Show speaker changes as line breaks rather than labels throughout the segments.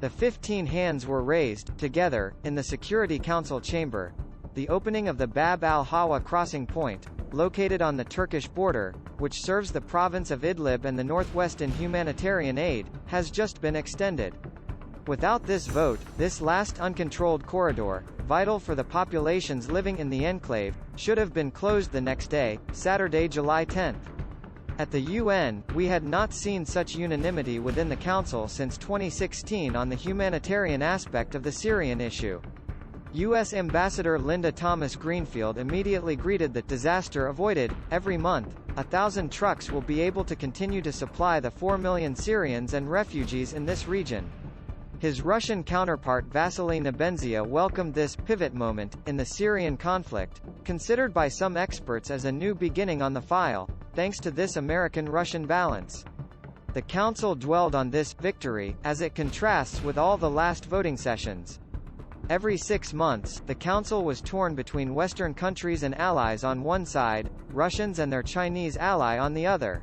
The 15 hands were raised, together, in the Security Council chamber. The opening of the Bab Al-Hawa crossing point, located on the Turkish border, which serves the province of Idlib and the northwest in humanitarian aid, has just been extended. Without this vote, this last uncontrolled corridor, vital for the populations living in the enclave, should have been closed the next day, Saturday, July 10. At the UN, we had not seen such unanimity within the Council since 2016 on the humanitarian aspect of the Syrian issue. U.S. Ambassador Linda Thomas-Greenfield immediately greeted the disaster avoided. Every month, 1,000 trucks will be able to continue to supply the 4 million Syrians and refugees in this region. His Russian counterpart Vasily Nebenzia welcomed this pivot moment in the Syrian conflict, considered by some experts as a new beginning on the file, thanks to this American-Russian balance. The Council dwelled on this victory, as it contrasts with all the last voting sessions. Every 6 months, the Council was torn between Western countries and allies on one side, Russians and their Chinese ally on the other.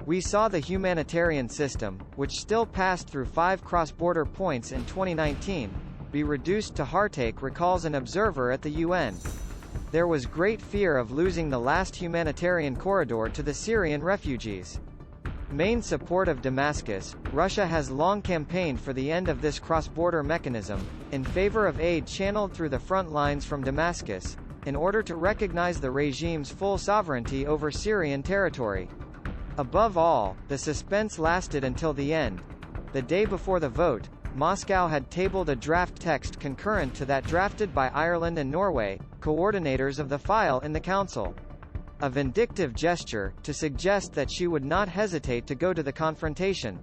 We saw the humanitarian system, which still passed through 5 cross-border points in 2019, be reduced to heartache, recalls an observer at the UN. There was great fear of losing the last humanitarian corridor to the Syrian refugees. Main support of Damascus, Russia has long campaigned for the end of this cross-border mechanism, in favor of aid channeled through the front lines from Damascus, in order to recognize the regime's full sovereignty over Syrian territory. Above all, the suspense lasted until the end. The day before the vote, Moscow had tabled a draft text concurrent to that drafted by Ireland and Norway, coordinators of the file in the Council. A vindictive gesture, to suggest that she would not hesitate to go to the confrontation.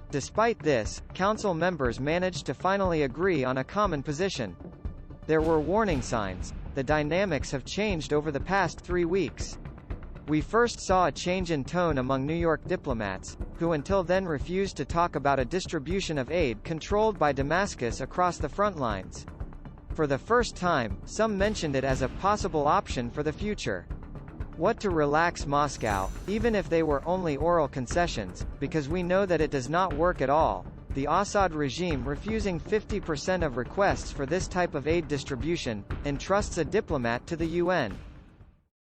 Despite this, Council members managed to finally agree on a common position. There were warning signs. The dynamics have changed over the past 3 weeks. We first saw a change in tone among New York diplomats, who until then refused to talk about a distribution of aid controlled by Damascus across the front lines. For the first time, some mentioned it as a possible option for the future. What to relax Moscow, even if they were only oral concessions, because we know that it does not work at all. The Assad regime refusing 50% of requests for this type of aid distribution, entrusts a diplomat to the UN.